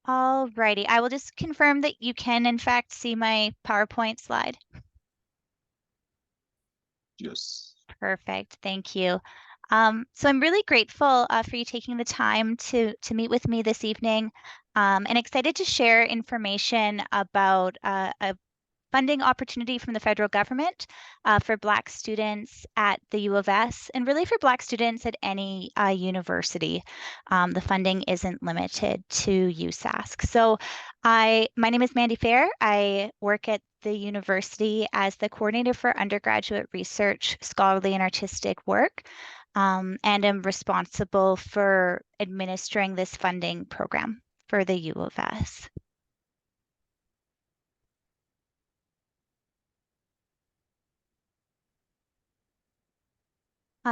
All righty. I will just confirm that you can, in fact, see my PowerPoint slide. Yes. Perfect. Thank you. So I'm really grateful for you taking the time to meet with me this evening, and excited to share information about a funding opportunity from the federal government for Black students at the U of S, and really for Black students at any university. The funding isn't limited to USask. So my name is Mandy Fair. I work at the university as the coordinator for undergraduate research, scholarly, and artistic work, and am responsible for administering this funding program for the U of S.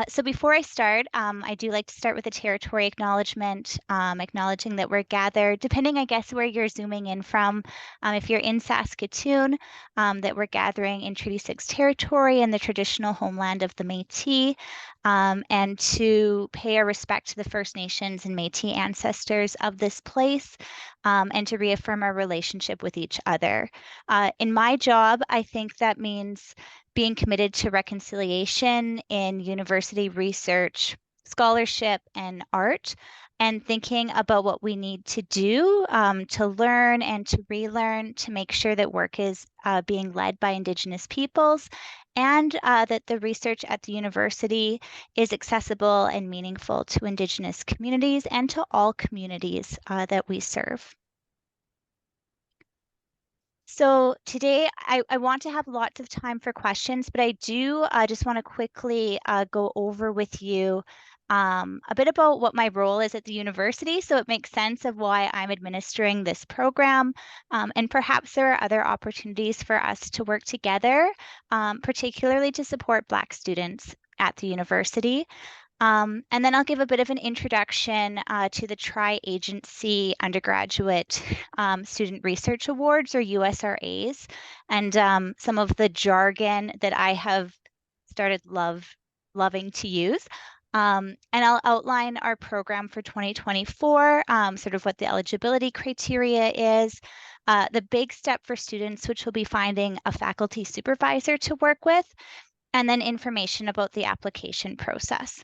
So before I start, I do like to start with a territory acknowledgement, acknowledging that we're gathered, depending, I guess, where you're zooming in from. If you're in Saskatoon, that we're gathering in Treaty 6 territory and the traditional homeland of the Métis, and to pay our respect to the First Nations and Métis ancestors of this place, and to reaffirm our relationship with each other. In my job, I think that means being committed to reconciliation in university research, scholarship, and art, and thinking about what we need to do to learn and to relearn to make sure that work is being led by Indigenous peoples, and that the research at the university is accessible and meaningful to Indigenous communities and to all communities that we serve. So today I want to have lots of time for questions, but I do just want to quickly go over with you a bit about what my role is at the university, so it makes sense of why I'm administering this program. And perhaps there are other opportunities for us to work together, particularly to support Black students at the university. And then I'll give a bit of an introduction to the Tri-Agency Undergraduate Student Research Awards, or USRAs, and some of the jargon that I have started loving to use. And I'll outline our program for 2024, sort of what the eligibility criteria is, the big step for students, which will be finding a faculty supervisor to work with, and then information about the application process.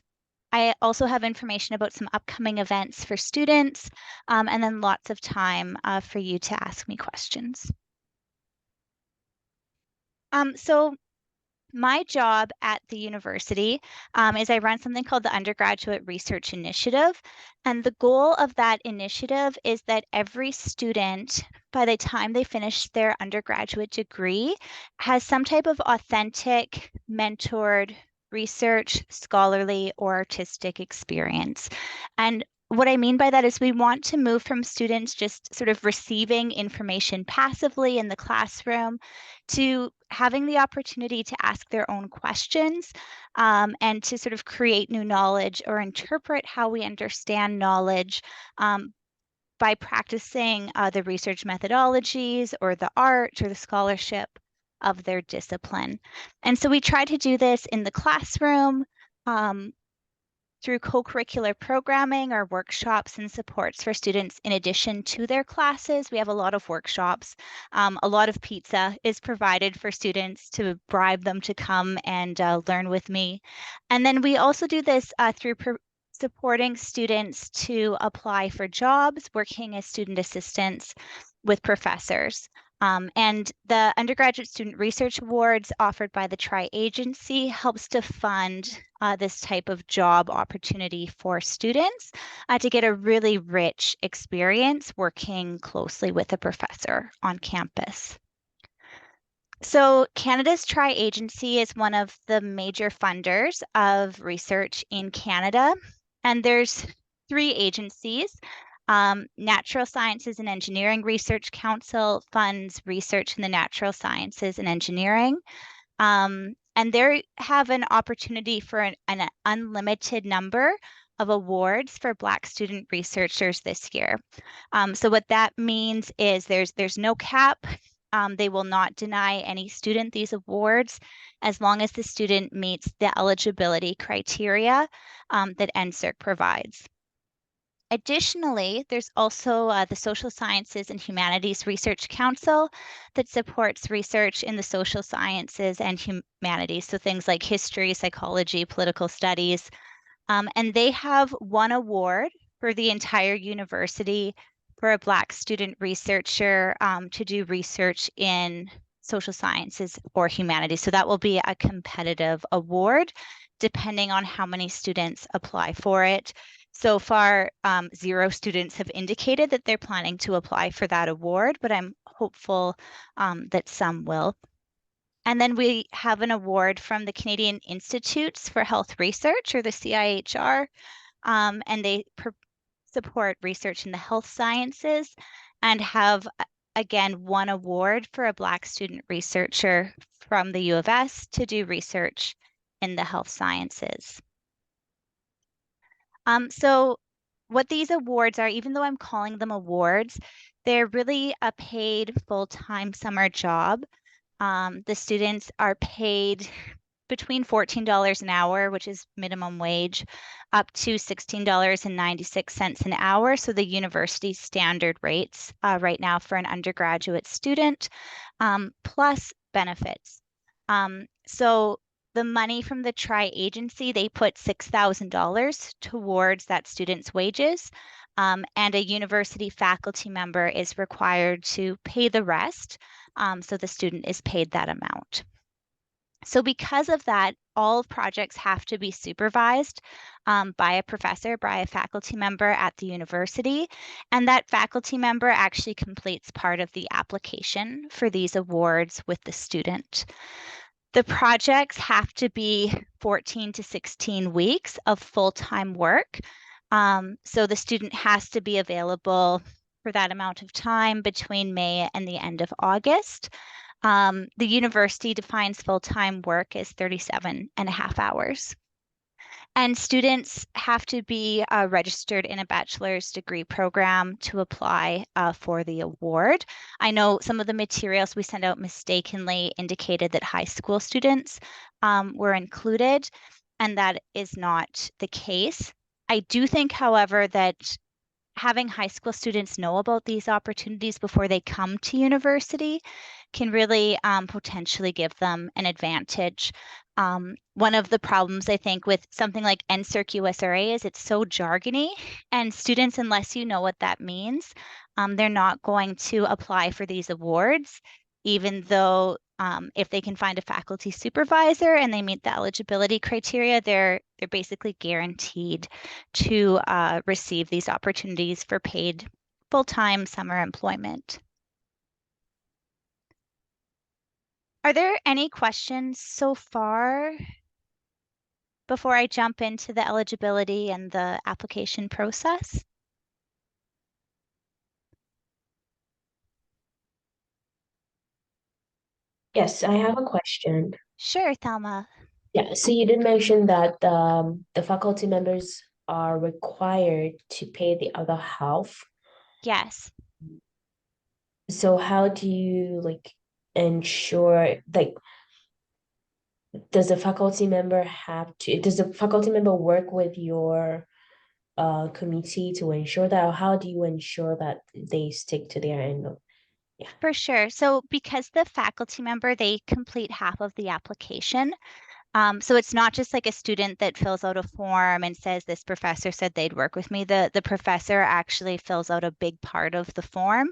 I also have information about some upcoming events for students, and then lots of time for you to ask me questions. So my job at the university is I run something called the Undergraduate Research Initiative. And the goal of that initiative is that every student, by the time they finish their undergraduate degree, has some type of authentic, mentored research, scholarly, or artistic experience. And what I mean by that is we want to move from students just sort of receiving information passively in the classroom to having the opportunity to ask their own questions, and to sort of create new knowledge or interpret how we understand knowledge by practicing the research methodologies or the art or the scholarship of their discipline. And so we try to do this in the classroom, through co-curricular programming or workshops and supports for students in addition to their classes. We have a lot of workshops. A lot of pizza is provided for students to bribe them to come and learn with me. And then we also do this through supporting students to apply for jobs, working as student assistants with professors. And the Undergraduate Student Research Awards offered by the Tri-Agency helps to fund this type of job opportunity for students to get a really rich experience working closely with a professor on campus. So Canada's Tri-Agency is one of the major funders of research in Canada, and there's three agencies. Natural Sciences and Engineering Research Council funds research in the natural sciences and engineering. And they have an opportunity for an unlimited number of awards for Black student researchers this year. So what that means is there's no cap. They will not deny any student these awards as long as the student meets the eligibility criteria that NSERC provides. Additionally, there's also the Social Sciences and Humanities Research Council that supports research in the social sciences and humanities. So things like history, psychology, political studies. And they have one award for the entire university for a Black student researcher to do research in social sciences or humanities. So that will be a competitive award depending on how many students apply for it. So far, 0 students have indicated that they're planning to apply for that award, but I'm hopeful that some will. And then we have an award from the Canadian Institutes for Health Research, or the CIHR, and they support research in the health sciences and have, again, one award for a Black student researcher from the U of S to do research in the health sciences. So what these awards are, even though I'm calling them awards, they're really a paid full-time summer job. The students are paid between $14 an hour, which is minimum wage, up to $16.96 an hour. So the university standard rates right now for an undergraduate student, plus benefits. So the money from the tri-agency, they put $6,000 towards that student's wages. And a university faculty member is required to pay the rest. So the student is paid that amount. So because of that, all projects have to be supervised by a professor, by a faculty member at the university. And that faculty member actually completes part of the application for these awards with the student. The projects have to be 14 to 16 weeks of full-time work. So the student has to be available for that amount of time between May and the end of August. The university defines full-time work as 37 and a half hours. And students have to be registered in a bachelor's degree program to apply for the award. I know some of the materials we sent out mistakenly indicated that high school students were included, and that is not the case. I do think, however, that having high school students know about these opportunities before they come to university can really potentially give them an advantage. One of the problems I think with something like NSERC USRA is it's so jargony, and students, unless you know what that means, they're not going to apply for these awards, even though if they can find a faculty supervisor and they meet the eligibility criteria, they're basically guaranteed to receive these opportunities for paid full-time summer employment. Are there any questions so far before I jump into the eligibility and the application process? Yes, I have a question. Sure, Thelma. Yeah, so you did mention that the faculty members are required to pay the other half. Yes. So how do you like ensure like does the faculty member have to does the faculty member work with your committee to ensure that, or how do you ensure that they stick to their end of yeah. For sure. So because the faculty member, they complete half of the application. So it's not just like a student that fills out a form and says, this professor said they'd work with me. The professor actually fills out a big part of the form.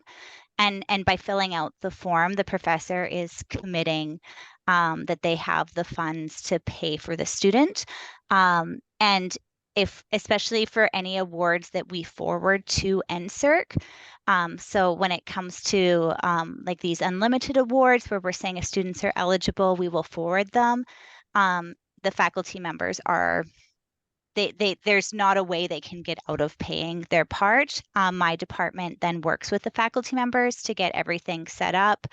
And by filling out the form, the professor is committing that they have the funds to pay for the student. And if, especially for any awards that we forward to NSERC, so when it comes to like these unlimited awards where we're saying if students are eligible, we will forward them. The faculty members are there's not a way they can get out of paying their part. My department then works with the faculty members to get everything set up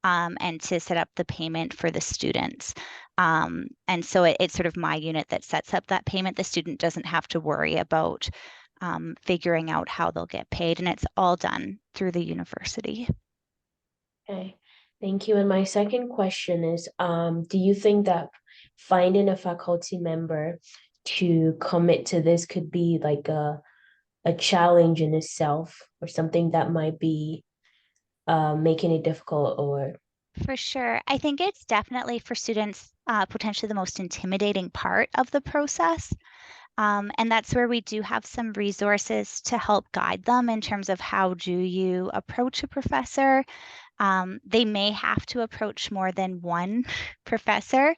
and to set up the payment for the students. And so it's sort of my unit that sets up that payment. The student doesn't have to worry about figuring out how they'll get paid, and it's all done through the university. Okay, thank you. And my second question is, do you think that finding a faculty member to commit to this could be like a challenge in itself or something that might be making it difficult or For sure. I think it's definitely for students potentially the most intimidating part of the process. And that's where we do have some resources to help guide them in terms of how do you approach a professor. They may have to approach more than one professor,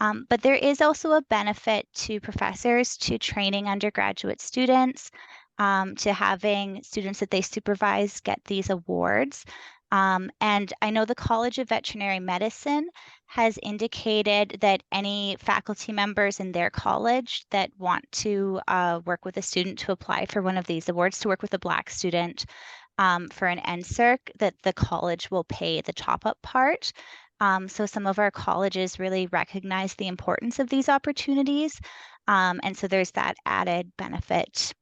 but there is also a benefit to professors to training undergraduate students, to having students that they supervise get these awards. And I know the College of Veterinary Medicine has indicated that any faculty members in their college that want to work with a student to apply for one of these awards, to work with a Black student, for an NSERC, that the college will pay the top-up part. So some of our colleges really recognize the importance of these opportunities. And so there's that added benefit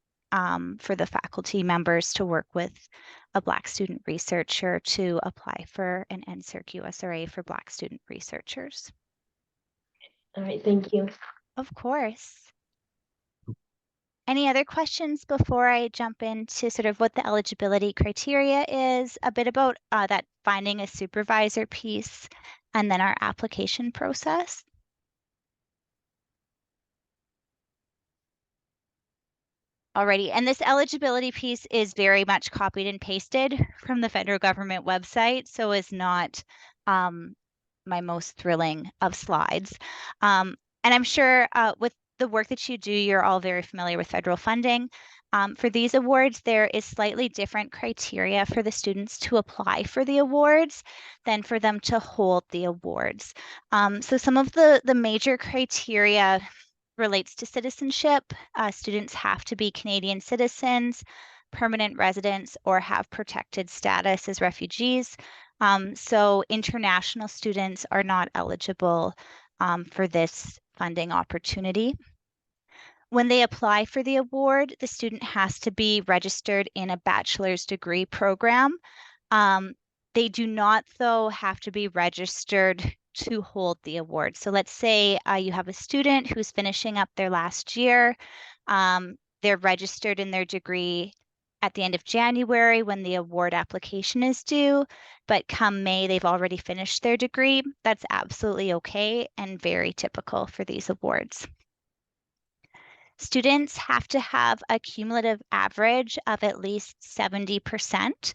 for the faculty members to work with a Black student researcher to apply for an NSERC USRA for Black student researchers. all right, thank you. Of course. Any other questions before I jump into sort of what the eligibility criteria is, a bit about that finding a supervisor piece, and then our application process? Alrighty, and this eligibility piece is very much copied and pasted from the federal government website, so is not um, my most thrilling of slides. And I'm sure with the work that you do, you're all very familiar with federal funding. For these awards, there is slightly different criteria for the students to apply for the awards than for them to hold the awards. So some of the major criteria relates to citizenship. Students have to be Canadian citizens, permanent residents, or have protected status as refugees. So international students are not eligible for this funding opportunity. When they apply for the award, the student has to be registered in a bachelor's degree program. Um, they do not, though, have to be registered to hold the award. So let's say you have a student who's finishing up their last year. They're registered in their degree at the end of January when the award application is due, but come May, they've already finished their degree. That's absolutely okay and very typical for these awards. Students have to have a cumulative average of at least 70%.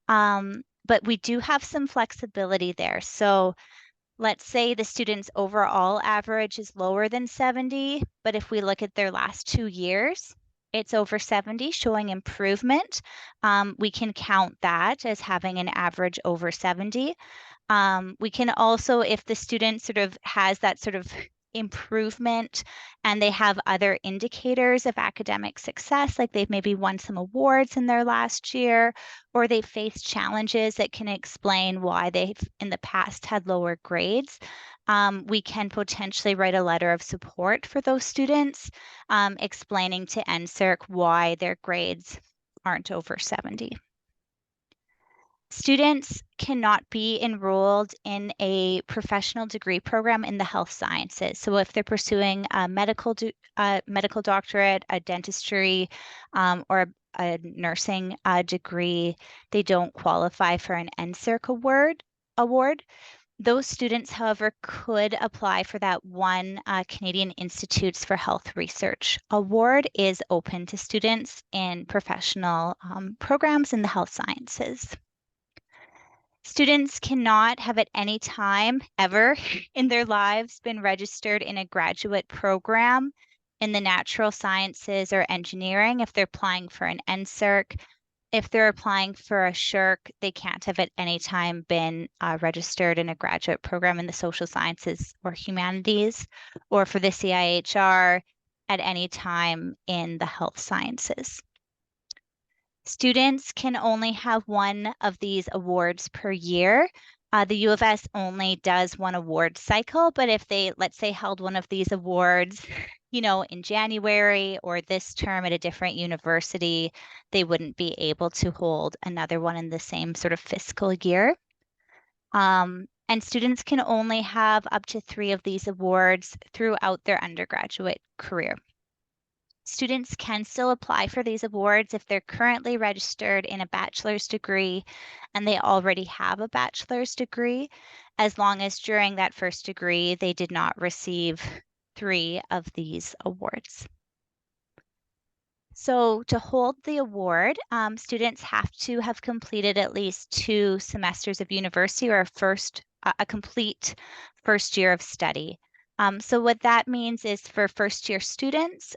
But we do have some flexibility there. So let's say the student's overall average is lower than 70, but if we look at their last 2 years, it's over 70, showing improvement. We can count that as having an average over 70. We can also, if the student sort of has that sort of improvement and they have other indicators of academic success, like they've maybe won some awards in their last year, or they've faced challenges that can explain why they've in the past had lower grades, we can potentially write a letter of support for those students, explaining to NSERC why their grades aren't over 70. Students cannot be enrolled in a professional degree program in the health sciences. So if they're pursuing a medical doctorate, a dentistry, or a nursing degree, they don't qualify for an NSERC award. Those students, however, could apply for that one Canadian Institutes for Health Research award is open to students in professional programs in the health sciences. Students cannot have at any time ever in their lives been registered in a graduate program in the natural sciences or engineering if they're applying for an NSERC. If they're applying for a SHRC, they can't have at any time been registered in a graduate program in the social sciences or humanities, or for the CIHR at any time in the health sciences. Students can only have one of these awards per year. The U of S only does one award cycle, but if they, let's say, held one of these awards, in January or this term at a different university, they wouldn't be able to hold another one in the same sort of fiscal year. And students can only have up to 3 of these awards throughout their undergraduate career. Students can still apply for these awards if they're currently registered in a bachelor's degree and they already have a bachelor's degree, as long as during that first degree they did not receive 3 of these awards. So to hold the award, students have to have completed at least 2 semesters of university or a complete first year of study. So what that means is for first year students,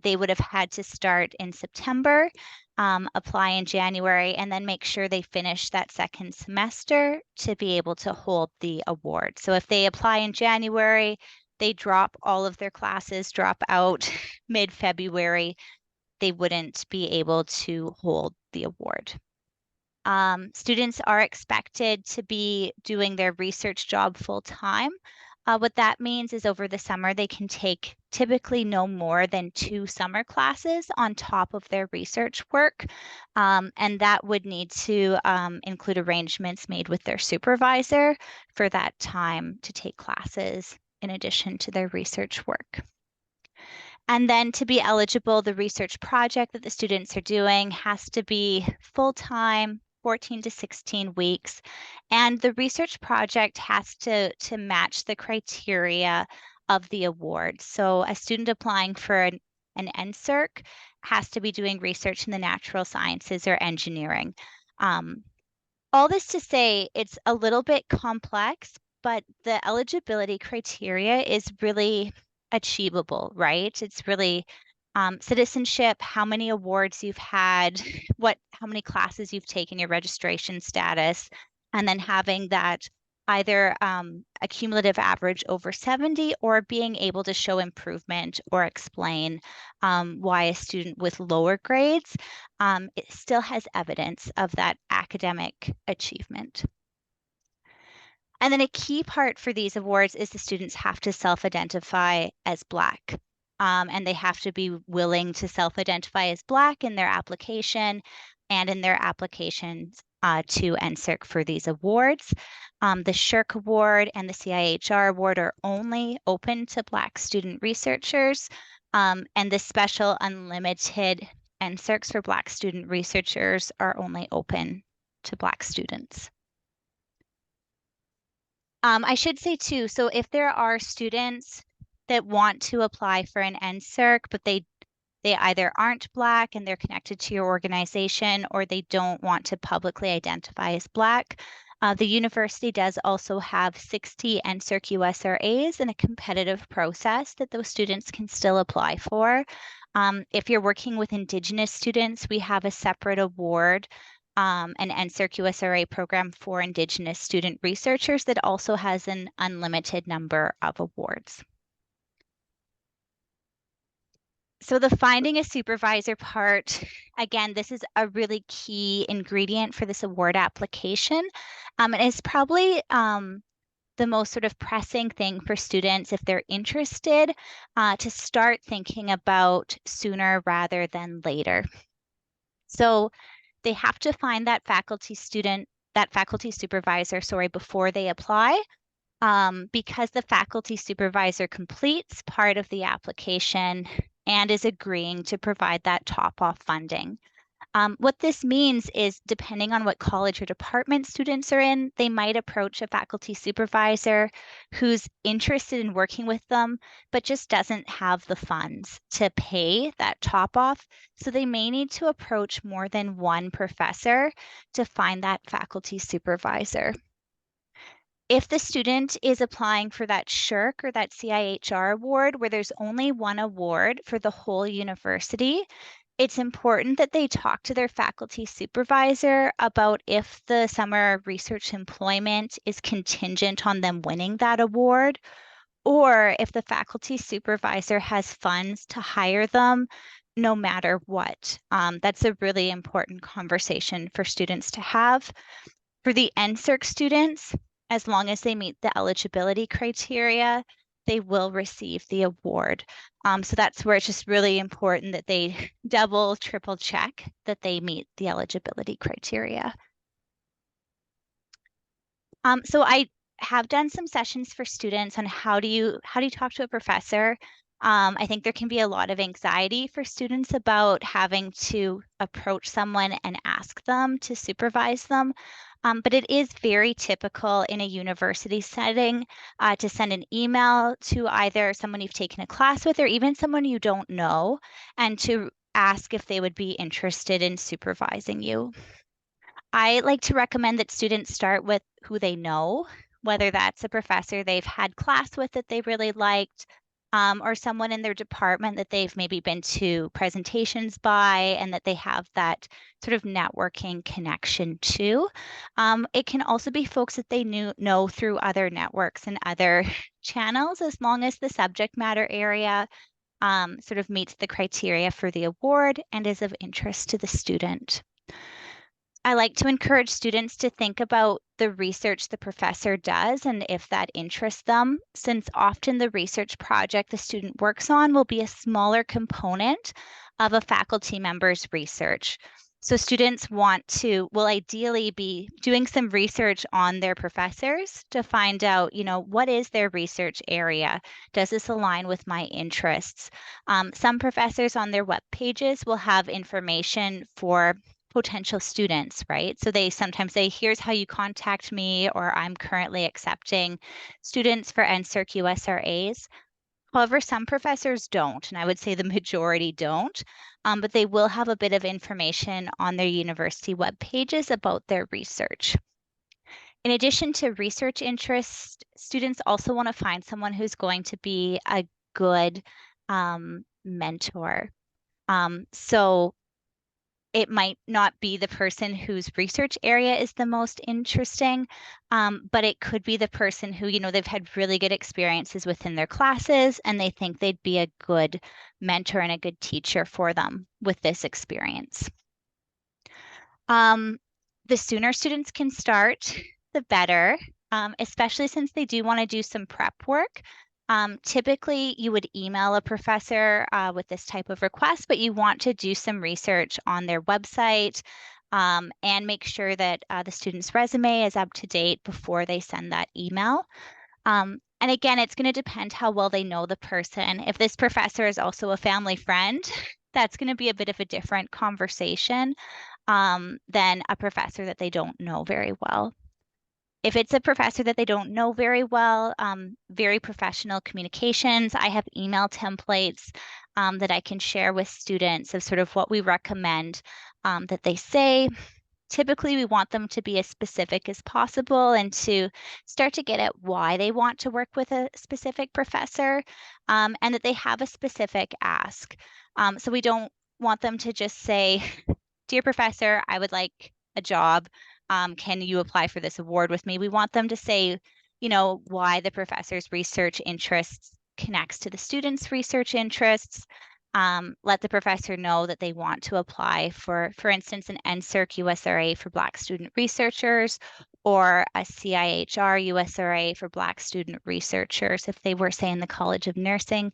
they would have had to start in September, apply in January, and then make sure they finish that second semester to be able to hold the award. So if they apply in January, they drop all of their classes, drop out mid-February, they wouldn't be able to hold the award. Students are expected to be doing their research job full time. What that means is over the summer, they can take typically no more than 2 summer classes on top of their research work. And that would need to include arrangements made with their supervisor for that time to take classes in addition to their research work. And then to be eligible, the research project that the students are doing has to be full-time, 14 to 16 weeks. And the research project has to match the criteria of the award. So a student applying for an NSERC has to be doing research in the natural sciences or engineering. All this to say, it's a little bit complex, but the eligibility criteria is really achievable, right? It's really citizenship, how many awards you've had, how many classes you've taken, your registration status, and then having that either a cumulative average over 70 or being able to show improvement or explain why a student with lower grades it still has evidence of that academic achievement. And then a key part for these awards is the students have to self-identify as Black. And they have to be willing to self-identify as Black in their application and in their applications to NSERC for these awards. The SSHRC Award and the CIHR Award are only open to Black student researchers. And the special unlimited NSERCs for Black student researchers are only open to Black students. I should say too, so if there are students that want to apply for an NSERC, but they either aren't Black and they're connected to your organization, or they don't want to publicly identify as Black, the university does also have 60 NSERC USRAs in a competitive process that those students can still apply for. If you're working with Indigenous students, we have a separate award an NSERC USRA program for Indigenous student researchers that also has an unlimited number of awards. So the finding a supervisor part, again, this is a really key ingredient for this award application. And it's probably the most sort of pressing thing for students if they're interested to start thinking about sooner rather than later. So they have to find that faculty supervisor, before they apply, because the faculty supervisor completes part of the application and is agreeing to provide that top-off funding. What this means is, depending on what college or department students are in, they might approach a faculty supervisor who's interested in working with them, but just doesn't have the funds to pay that top off. So they may need to approach more than one professor to find that faculty supervisor. If the student is applying for that SSHRC or that CIHR award, where there's only one award for the whole university, it's important that they talk to their faculty supervisor about if the summer research employment is contingent on them winning that award, or if the faculty supervisor has funds to hire them no matter what. That's a really important conversation for students to have. For the NSERC students, as long as they meet the eligibility criteria, they will receive the award. So that's where it's just really important that they double, triple check that they meet the eligibility criteria. So I have done some sessions for students on how do you talk to a professor I think there can be a lot of anxiety for students about having to approach someone and ask them to supervise them. But it is very typical in a university setting to send an email to either someone you've taken a class with or even someone you don't know, and to ask if they would be interested in supervising you. I like to recommend that students start with who they know, whether that's a professor they've had class with that they really liked, or someone in their department that they've maybe been to presentations by and that they have that sort of networking connection to. It can also be folks that they know through other networks and other channels, as long as the subject matter area sort of meets the criteria for the award and is of interest to the student. I like to encourage students to think about the research the professor does and if that interests them, since often the research project the student works on will be a smaller component of a faculty member's research. So students will ideally be doing some research on their professors to find out, what is their research area? Does this align with my interests? Some professors on their web pages will have information for potential students, right? So they sometimes say, here's how you contact me, or I'm currently accepting students for NSERC USRAs. However, some professors don't, and I would say the majority don't, but they will have a bit of information on their university web pages about their research. In addition to research interests, students also want to find someone who's going to be a good mentor. So it might not be the person whose research area is the most interesting, but it could be the person who, they've had really good experiences within their classes and they think they'd be a good mentor and a good teacher for them with this experience. Um, the sooner students can start, the better, especially since they do want to do some prep work. Typically, you would email a professor with this type of request, but you want to do some research on their website and make sure that the student's resume is up to date before they send that email. And again, it's going to depend how well they know the person. If this professor is also a family friend, that's going to be a bit of a different conversation than a professor that they don't know very well. If it's a professor that they don't know very well, very professional communications, I have email templates that I can share with students of sort of what we recommend that they say. Typically, we want them to be as specific as possible and to start to get at why they want to work with a specific professor and that they have a specific ask. So we don't want them to just say, Dear professor, I would like a job. Can you apply for this award with me? We want them to say, why the professor's research interests connects to the student's research interests. Let the professor know that they want to apply for instance, an NSERC USRA for Black student researchers or a CIHR USRA for Black student researchers if they were, say, in the College of Nursing.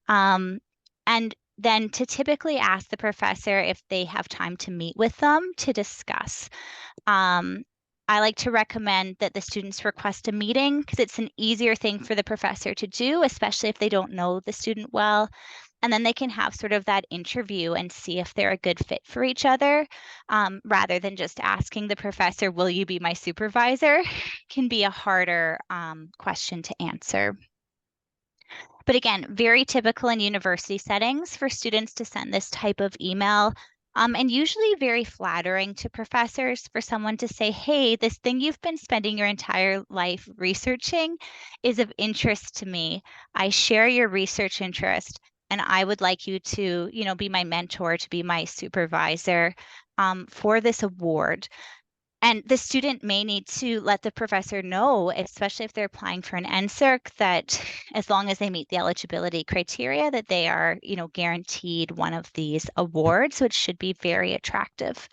And then to typically ask the professor if they have time to meet with them to discuss. I like to recommend that the students request a meeting because it's an easier thing for the professor to do, especially if they don't know the student well. And then they can have sort of that interview and see if they're a good fit for each other, rather than just asking the professor, will you be my supervisor? Can be a harder question to answer. But again, very typical in university settings for students to send this type of email. And usually very flattering to professors for someone to say, hey, this thing you've been spending your entire life researching is of interest to me. I share your research interest and I would like you to, be my mentor, to be my supervisor for this award. And the student may need to let the professor know, especially if they're applying for an NSERC, that as long as they meet the eligibility criteria, that they are, guaranteed one of these awards, which should be very attractive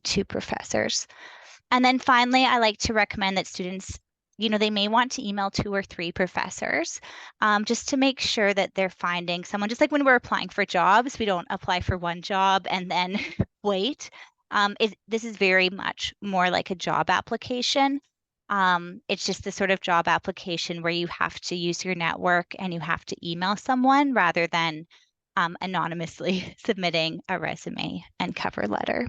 to professors. And then finally, I like to recommend that students, they may want to email 2 or 3 professors just to make sure that they're finding someone. Just like when we're applying for jobs, we don't apply for one job and then wait. This is very much more like a job application. It's just the sort of job application where you have to use your network and you have to email someone rather than anonymously submitting a resume and cover letter.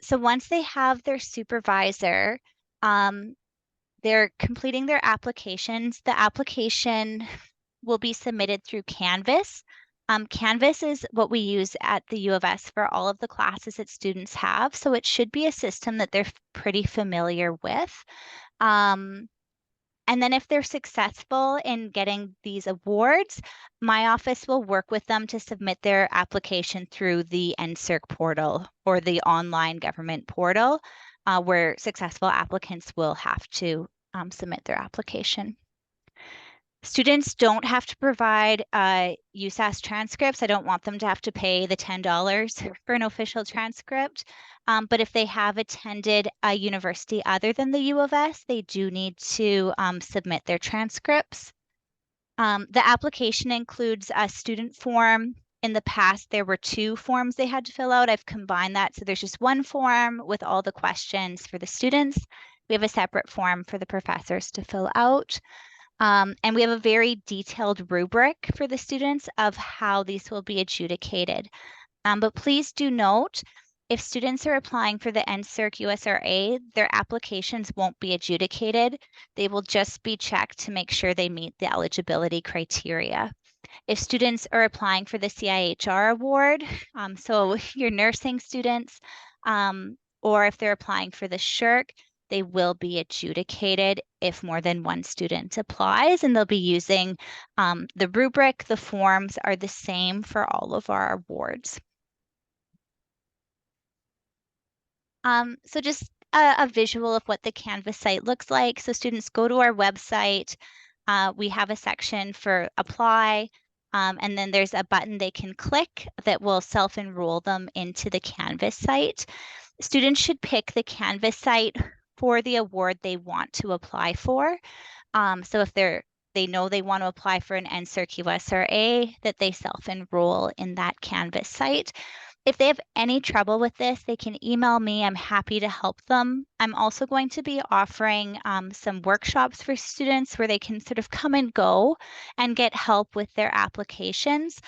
So once they have their supervisor, um, they're completing their applications. The application will be submitted through Canvas. Canvas is what we use at the U of S for all of the classes that students have. So it should be a system that they're pretty familiar with. Um, and then if they're successful in getting these awards, my office will work with them to submit their application through the NSERC portal or the online government portal, where successful applicants will have to submit their application. Students don't have to provide USAS transcripts. I don't want them to have to pay the $10 for an official transcript. But if they have attended a university other than the U of S, they do need to submit their transcripts. The application includes a student form. In the past, there were two forms they had to fill out. I've combined that. So there's just one form with all the questions for the students. We have a separate form for the professors to fill out. And we have a very detailed rubric for the students of how these will be adjudicated. But please do note, if students are applying for the NSERC USRA, their applications won't be adjudicated. They will just be checked to make sure they meet the eligibility criteria. If students are applying for the CIHR award, so your nursing students, or if they're applying for the SHRC, they will be adjudicated if more than one student applies, and they'll be using the rubric. The forms are the same for all of our awards. So just a visual of what the Canvas site looks like. So students go to our website. We have a section for apply, and then there's a button they can click that will self-enroll them into the Canvas site. Students should pick the Canvas site for the award they want to apply for. So if they know they want to apply for an NSERC USRA, that they self-enroll in that Canvas site. If they have any trouble with this, they can email me. I'm happy to help them. I'm also going to be offering some workshops for students where they can sort of come and go and get help with their applications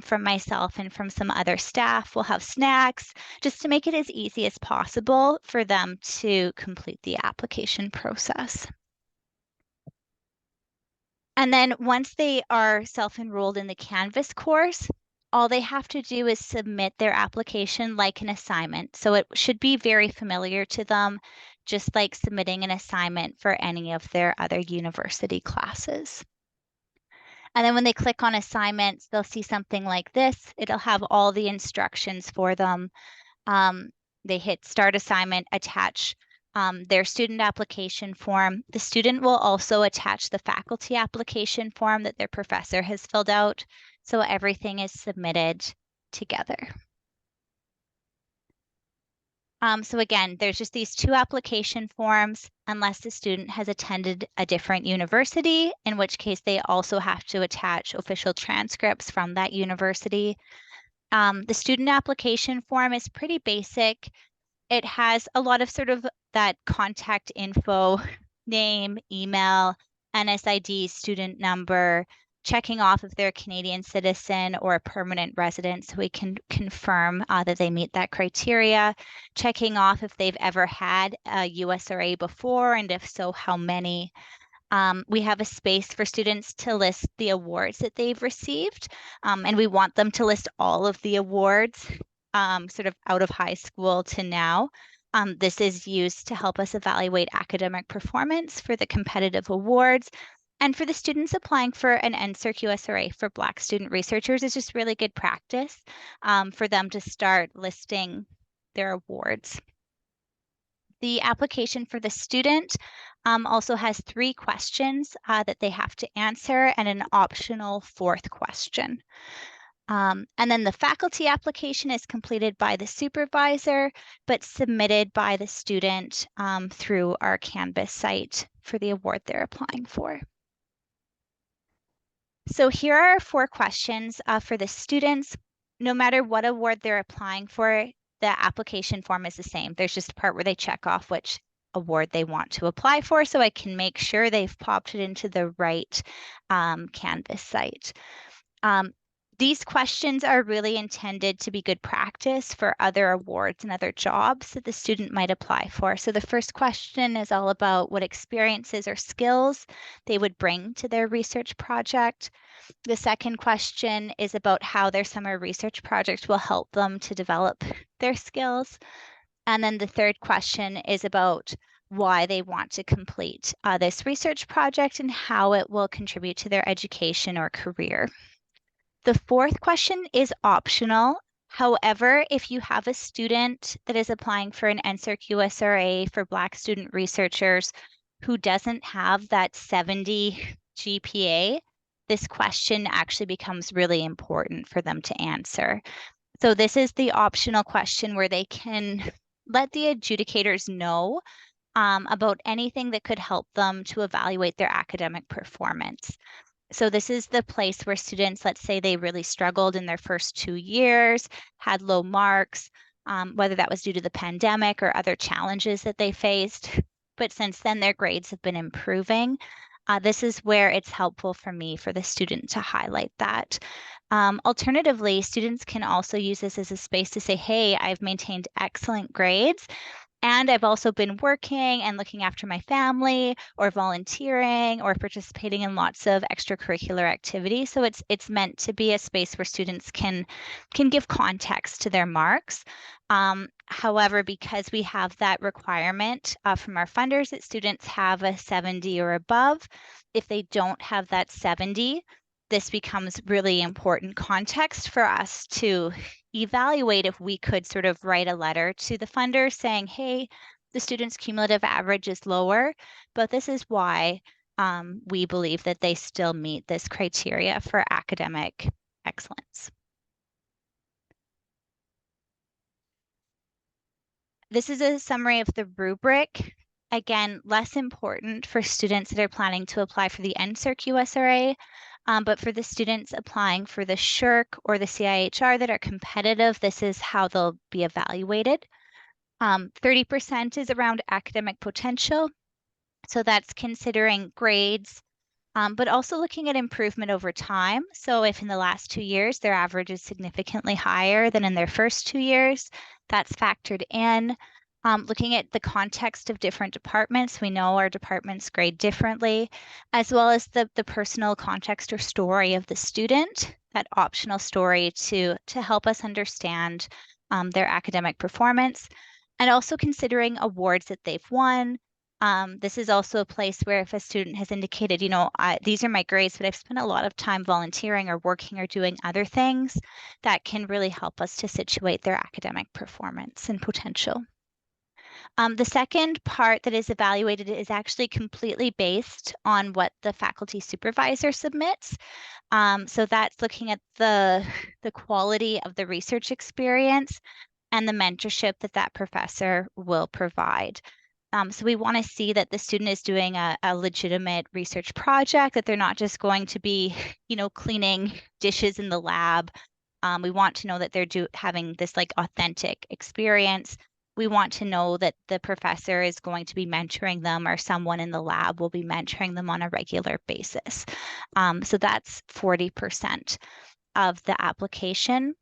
from myself and from some other staff. We'll have snacks just to make it as easy as possible for them to complete the application process. And then once they are self-enrolled in the Canvas course, all they have to do is submit their application like an assignment. So it should be very familiar to them, just like submitting an assignment for any of their other university classes. And then when they click on assignments, they'll see something like this. It'll have all the instructions for them. They hit start assignment, attach their student application form. The student will also attach the faculty application form that their professor has filled out. So everything is submitted together. So again, there's just these two application forms, unless the student has attended a different university, in which case they also have to attach official transcripts from that university. The student application form is pretty basic. It has a lot of sort of that contact info, name, email, NSID, student number, checking off if they're a Canadian citizen or a permanent resident so we can confirm that they meet that criteria, checking off if they've ever had a USRA before, and if so, how many. We have a space for students to list the awards that they've received, and we want them to list all of the awards sort of out of high school to now. This is used to help us evaluate academic performance for the competitive awards. And for the students applying for an NSERC USRA for Black student researchers, it's just really good practice for them to start listing their awards. The application for the student also has 3 questions that they have to answer and an optional 4th question. And then the faculty application is completed by the supervisor, but submitted by the student through our Canvas site for the award they're applying for. So here are 4 questions for the students. No matter what award they're applying for, the application form is the same. There's just a part where they check off which award they want to apply for, so I can make sure they've popped it into the right Canvas site. These questions are really intended to be good practice for other awards and other jobs that the student might apply for. So the first question is all about what experiences or skills they would bring to their research project. The second question is about how their summer research project will help them to develop their skills. And then the third question is about why they want to complete this research project and how it will contribute to their education or career. The fourth question is optional. However, if you have a student that is applying for an NSERC USRA for Black student researchers who doesn't have that 70 GPA, this question actually becomes really important for them to answer. So this is the optional question where they can let the adjudicators know about anything that could help them to evaluate their academic performance. So this is the place where students, let's say they really struggled in their first 2 years, had low marks, whether that was due to the pandemic or other challenges that they faced. But since then, their grades have been improving. This is where it's helpful for me for the student to highlight that. Alternatively, students can also use this as a space to say, hey, I've maintained excellent grades and I've also been working and looking after my family or volunteering or participating in lots of extracurricular activities. So it's meant to be a space where students can give context to their marks. However, because we have that requirement from our funders that students have a 70 or above, if they don't have that 70, this becomes really important context for us to evaluate if we could sort of write a letter to the funder saying, hey, the student's cumulative average is lower, but this is why we believe that they still meet this criteria for academic excellence. This is a summary of the rubric. Again, less important for students that are planning to apply for the NSERC USRA, but for the students applying for the SSHRC or the CIHR that are competitive, this is how they'll be evaluated. 30% is around academic potential. So that's considering grades, but also looking at improvement over time. So if in the last 2 years, their average is significantly higher than in their first 2 years, that's factored in. Looking at the context of different departments, we know our departments grade differently, as well as the personal context or story of the student, that optional story to help us understand their academic performance, and also considering awards that they've won. This is also a place where if a student has indicated, these are my grades, but I've spent a lot of time volunteering or working or doing other things, that can really help us to situate their academic performance and potential. The second part that is evaluated is actually completely based on what the faculty supervisor submits. So that's looking at the quality of the research experience and the mentorship that professor will provide. So we want to see that the student is doing a legitimate research project, that they're not just going to be, cleaning dishes in the lab. We want to know that they're having this like authentic experience. We want to know that the professor is going to be mentoring them or someone in the lab will be mentoring them on a regular basis. So that's 40% of the application.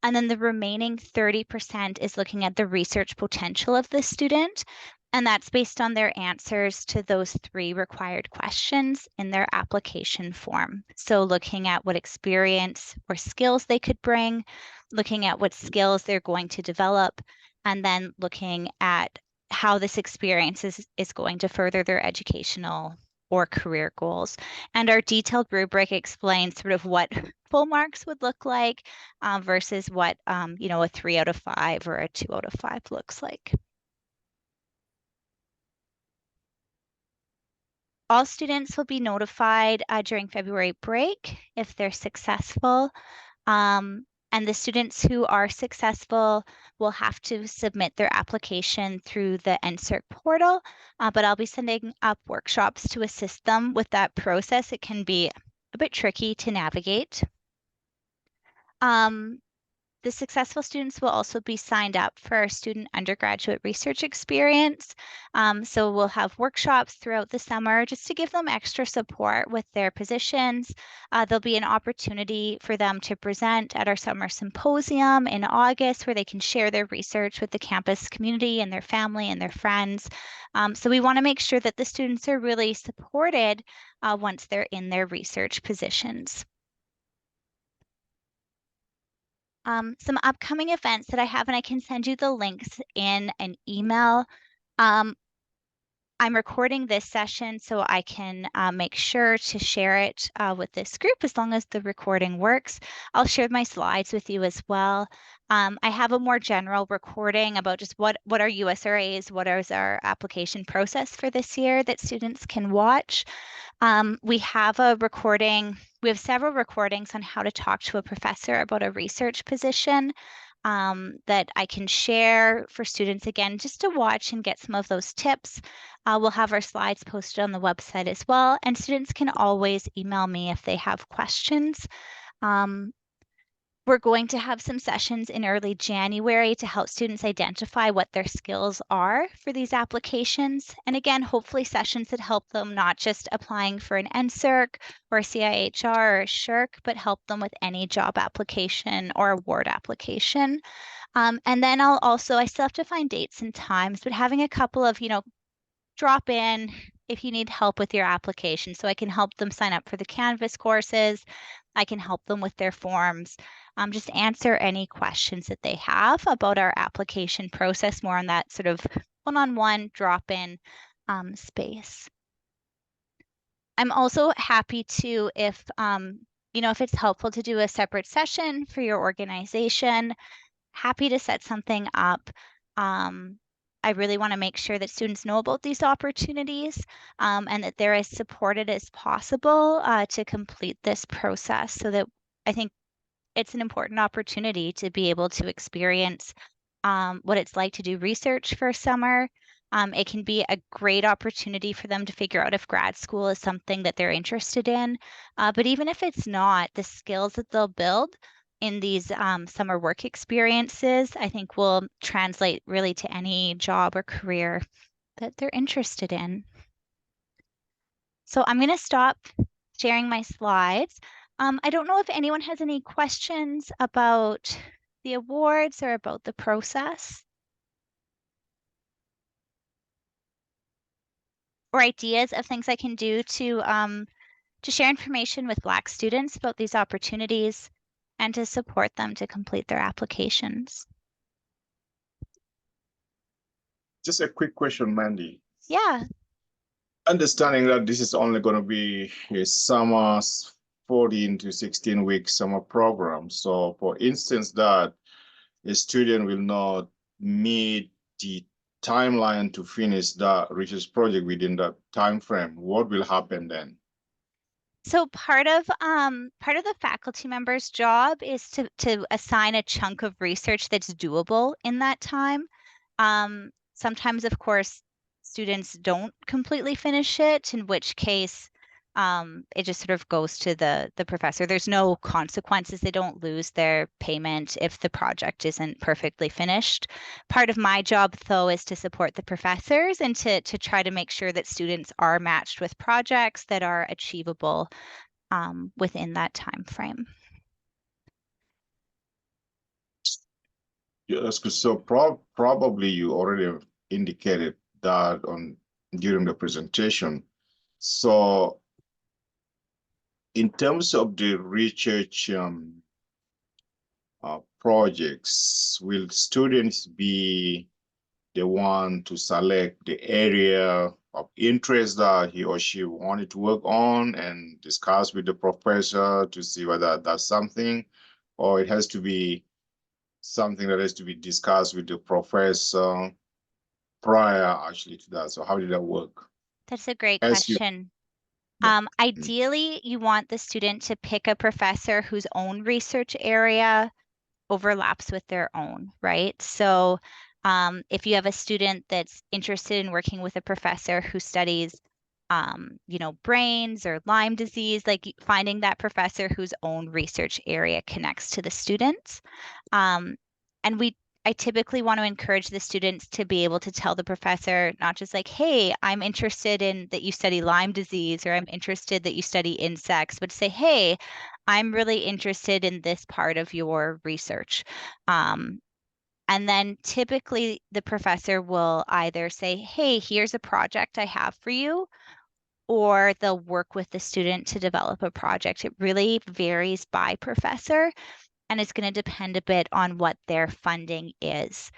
And then the remaining 30% is looking at the research potential of the student. And that's based on their answers to those 3 required questions in their application form. So looking at what experience or skills they could bring, looking at what skills they're going to develop, and then looking at how this experience is going to further their educational or career goals. And our detailed rubric explains sort of what full marks would look like versus what, a 3 out of 5 or a 2 out of 5 looks like. All students will be notified during February break if they're successful. And the students who are successful will have to submit their application through the NSERC portal, but I'll be setting up workshops to assist them with that process. It can be a bit tricky to navigate. The successful students will also be signed up for our student undergraduate research experience. So we'll have workshops throughout the summer just to give them extra support with their positions. There'll be an opportunity for them to present at our summer symposium in August where they can share their research with the campus community and their family and their friends. So we want to make sure that the students are really supported once they're in their research positions. Some upcoming events that I have, and I can send you the links in an email. Um, I'm recording this session so I can make sure to share it with this group as long as the recording works. I'll share my slides with you as well. I have a more general recording about just what are USRAs, what is our application process for this year that students can watch. We have a recording, we have several recordings on how to talk to a professor about a research position that I can share for students again, just to watch and get some of those tips. We'll have our slides posted on the website as well, and students can always email me if they have questions. Um, we're going to have some sessions in early January to help students identify what their skills are for these applications. And again, hopefully sessions that help them not just applying for an NSERC or a CIHR or a SHRC, but help them with any job application or award application. And then I still have to find dates and times, but having a couple of, drop in if you need help with your application. So I can help them sign up for the Canvas courses. I can help them with their forms. Just answer any questions that they have about our application process, more on that sort of one-on-one drop-in space. I'm also happy to, if it's helpful to do a separate session for your organization, happy to set something up. I really want to make sure that students know about these opportunities and that they're as supported as possible to complete this process so that I think it's an important opportunity to be able to experience what it's like to do research for summer. It can be a great opportunity for them to figure out if grad school is something that they're interested in. But even if it's not, the skills that they'll build in these summer work experiences, I think will translate really to any job or career that they're interested in. So I'm going to stop sharing my slides. I don't know if anyone has any questions about the awards or about the process or ideas of things I can do to share information with Black students about these opportunities and to support them to complete their applications. Just a quick question, Mandy. Yeah. Understanding that this is only going to be a summer 14 to 16-week summer program. So for instance, that a student will not meet the timeline to finish that research project within that time frame, what will happen then? So part of the faculty member's job is to assign a chunk of research that's doable in that time. Sometimes, of course, students don't completely finish it, in which case it just sort of goes to the professor. There's no consequences. They don't lose their payment if the project isn't perfectly finished. Part of my job, though, is to support the professors and to try to make sure that students are matched with projects that are achievable within that time frame. Yeah, that's good. So probably you already indicated that during the presentation. So in terms of the research projects, will students be the one to select the area of interest that he or she wanted to work on and discuss with the professor to see whether that's something, or it has to be something that has to be discussed with the professor prior actually to that? So how did that work? That's a great As you, question. yeah. Ideally, you want the student to pick a professor whose own research area overlaps with their own, right? So if you have a student that's interested in working with a professor who studies brains or Lyme disease, like finding that professor whose own research area connects to the students. Um, and I typically want to encourage the students to be able to tell the professor, not just like, hey, I'm interested in that you study Lyme disease, or I'm interested that you study insects, but to say, hey, I'm really interested in this part of your research. And then typically the professor will either say, hey, here's a project I have for you, or they'll work with the student to develop a project. It really varies by professor, and it's going to depend a bit on what their funding is.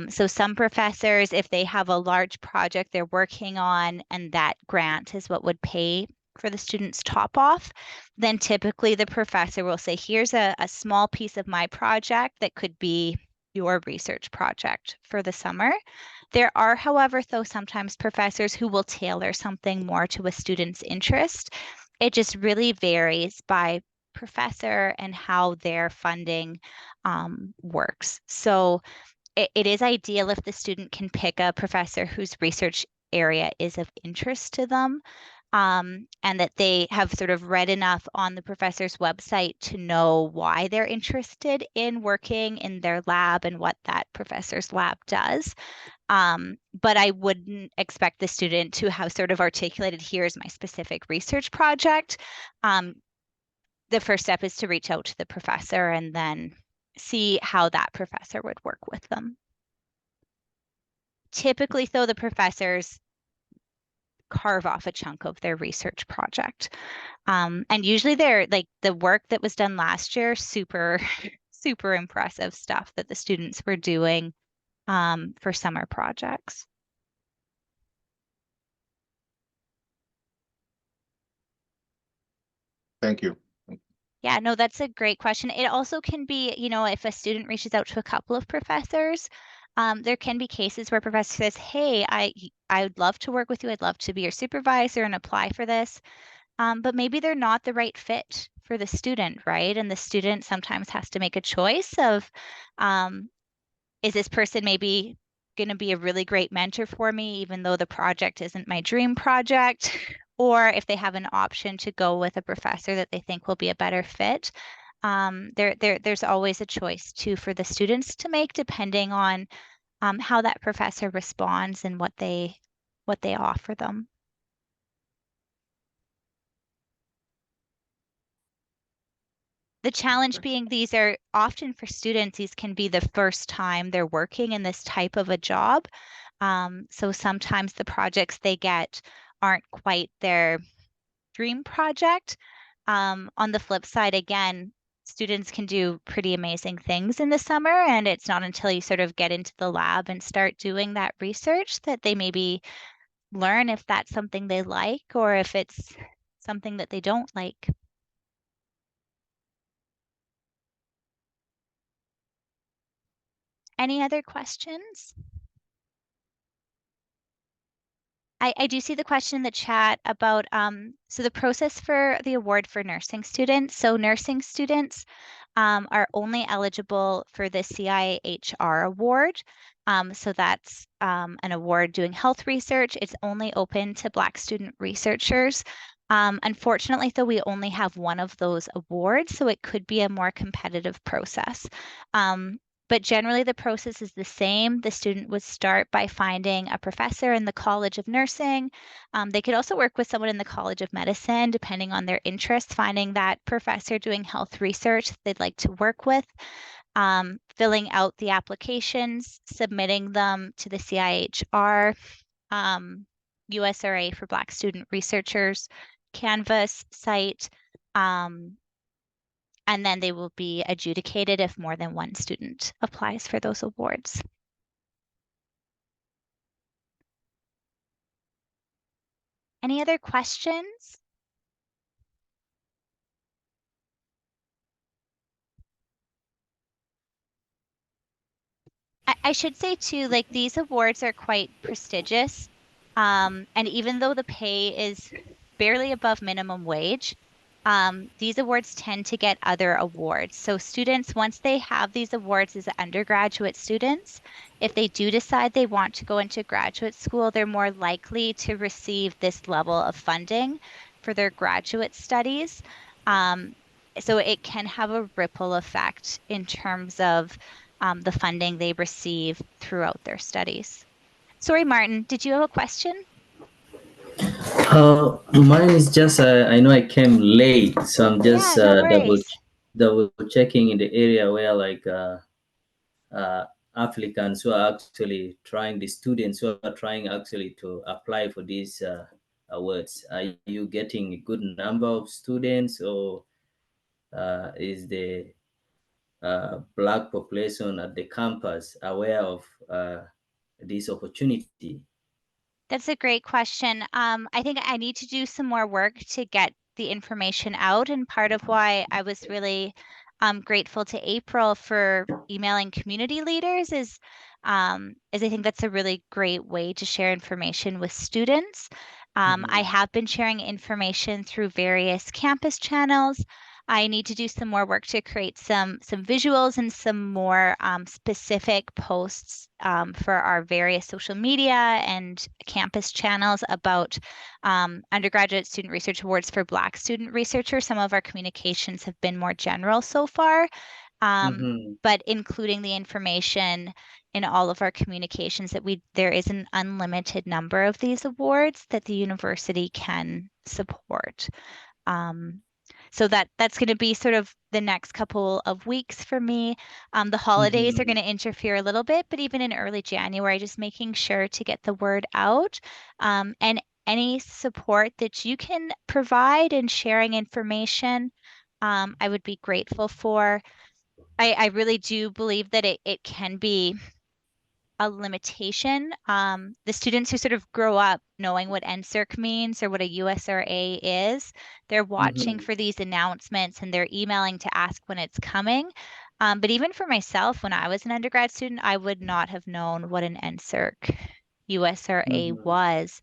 So some professors, if they have a large project they're working on and that grant is what would pay for the student's top off, then typically the professor will say, here's a small piece of my project that could be your research project for the summer. There are, however, though, sometimes professors who will tailor something more to a student's interest. It just really varies by professor and how their funding works. So it is ideal if the student can pick a professor whose research area is of interest to them, and that they have sort of read enough on the professor's website to know why they're interested in working in their lab and what that professor's lab does. But I wouldn't expect the student to have sort of articulated, here's my specific research project. The first step is to reach out to the professor and then see how that professor would work with them. Typically, though, the professors carve off a chunk of their research project. And usually they're like the work that was done last year, super, super impressive stuff that the students were doing for summer projects. Thank you. Yeah, no, that's a great question. It also can be, if a student reaches out to a couple of professors, there can be cases where a professor says, hey, I would love to work with you. I'd love to be your supervisor and apply for this. But maybe they're not the right fit for the student, right? And the student sometimes has to make a choice of, is this person maybe going to be a really great mentor for me, even though the project isn't my dream project? Or if they have an option to go with a professor that they think will be a better fit. There's always a choice too for the students to make, depending on how that professor responds and what they offer them. The challenge being these are often for students, these can be the first time they're working in this type of a job. So sometimes the projects they get aren't quite their dream project. On the flip side, again, students can do pretty amazing things in the summer, and it's not until you sort of get into the lab and start doing that research that they maybe learn if that's something they like or if it's something that they don't like. Any other questions? I do see the question in the chat about so the process for the award for nursing students. So nursing students are only eligible for the CIHR award. So that's an award doing health research. It's only open to Black student researchers. Unfortunately, though, we only have one of those awards, so it could be a more competitive process. But generally, the process is the same. The student would start by finding a professor in the College of Nursing. They could also work with someone in the College of Medicine, depending on their interests, finding that professor doing health research they'd like to work with, filling out the applications, submitting them to the CIHR, USRA for Black student researchers, Canvas site, and then they will be adjudicated if more than one student applies for those awards. Any other questions? I should say too, like these awards are quite prestigious. And even though the pay is barely above minimum wage, these awards tend to get other awards. So students, once they have these awards as undergraduate students, if they do decide they want to go into graduate school, they're more likely to receive this level of funding for their graduate studies. Um, so it can have a ripple effect in terms of the funding they receive throughout their studies. Sorry, Martin, did you have a question? Mine is just I know I came late, so I'm just Yeah, no worries. double checking in the area where like uh, applicants who are actually trying, the students who are trying actually to apply for these awards. Are you getting a good number of students, or is the black population at the campus aware of this opportunity? That's a great question. I think I need to do some more work to get the information out. And part of why I was really grateful to April for emailing community leaders is I think that's a really great way to share information with students. I Mhm. have been sharing information through various campus channels. I need to do some more work to create some visuals and some more specific posts for our various social media and campus channels about undergraduate student research awards for Black student researchers. Some of our communications have been more general so far, um, Mhm. but including the information in all of our communications that there is an unlimited number of these awards that the university can support. Um, so that's going to be sort of the next couple of weeks for me. The holidays are going Mhm. to interfere a little bit, but even in early January, just making sure to get the word out. And any support that you can provide in sharing information, I would be grateful for. I really do believe that it can be a limitation. The students who sort of grow up knowing what NSERC means or what a USRA is, they're watching Mhm. for these announcements and they're emailing to ask when it's coming. But even for myself, when I was an undergrad student, I would not have known what an NSERC USRA Mhm. was.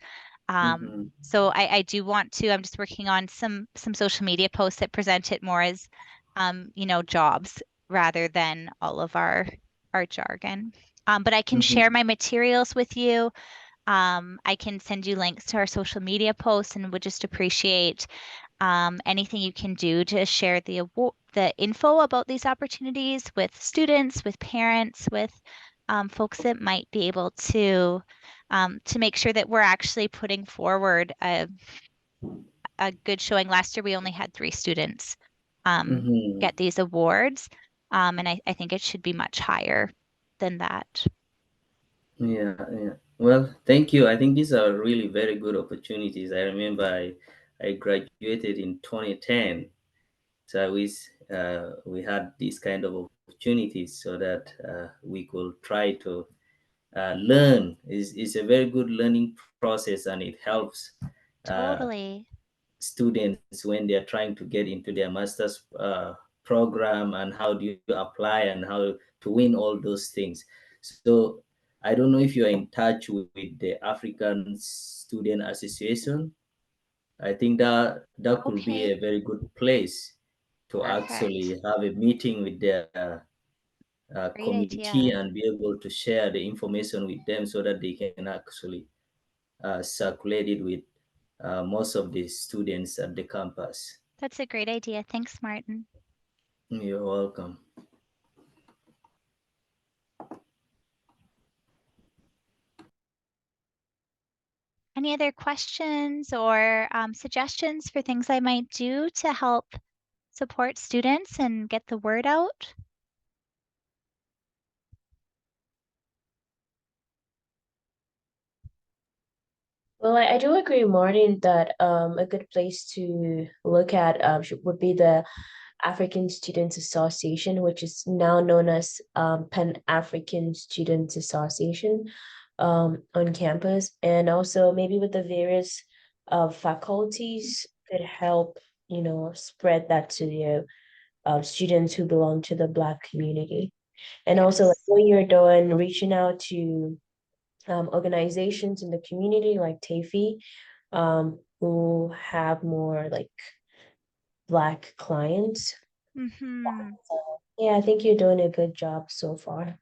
Mhm. So I do want to, I'm just working on some social media posts that present it more as jobs rather than all of our jargon. But I can share Mhm. my materials with you. I can send you links to our social media posts and would just appreciate anything you can do to share the info about these opportunities with students, with parents, with folks that might be able to make sure that we're actually putting forward a good showing. Last year, we only had 3 students Mhm. get these awards, and I think it should be much higher than that. Yeah, yeah. Well, thank you. I think these are really very good opportunities. I remember I graduated in 2010. So I wish we had these kind of opportunities so that we could try to learn. Is a very good learning process, and it helps uh, Totally. students when they are trying to get into their master's program, and how do you apply and how to win all those things. So I don't know if you are in touch with the African Student Association. I think that that could be Okay. a very good place to Perfect. actually have a meeting with their Great committee idea. and be able to share the information with them so that they can actually circulate it with most of the students at the campus. That's a great idea. Thanks, Martin. You're welcome. Any other questions or suggestions for things I might do to help support students and get the word out? Well, I do agree, Martin, that a good place to look at would be the African Students Association, which is now known as Pan-African Students Association on campus, and also maybe with the various faculties could help, spread that to the students who belong to the Black community. And also, like Yes, what you're doing, reaching out to organizations in the community like TAFE, who have more like Black clients. Mm-hmm. So, yeah, I think you're doing a good job so far.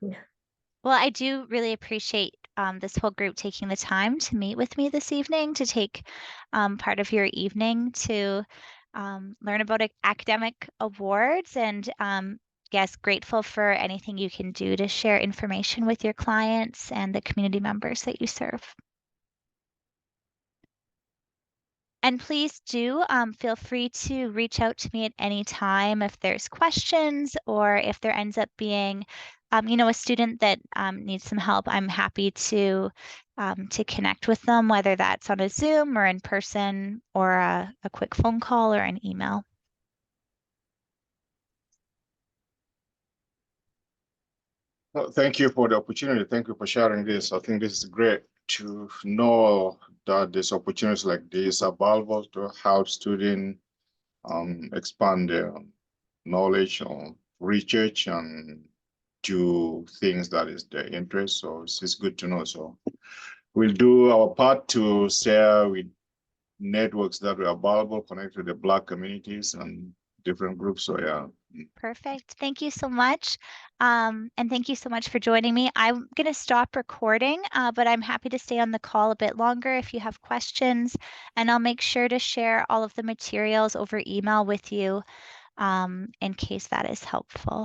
Well, I do really appreciate this whole group taking the time to meet with me this evening, to take part of your evening to learn about academic awards, and yes, grateful for anything you can do to share information with your clients and the community members that you serve. And please do feel free to reach out to me at any time if there's questions, or if there ends up being, a student that needs some help. I'm happy to connect with them, whether that's on a Zoom or in person, or a quick phone call or an email. Well, thank you for the opportunity. Thank you for sharing this. I think this is great to know that there's opportunities like this available to help students expand their knowledge or research and do things that is their interest. So it's good to know. So we'll do our part to share with networks that are available, connect with the Black communities and different groups. So yeah. Perfect. Thank you so much. And thank you so much for joining me. I'm going to stop recording, but I'm happy to stay on the call a bit longer if you have questions. And I'll make sure to share all of the materials over email with you in case that is helpful.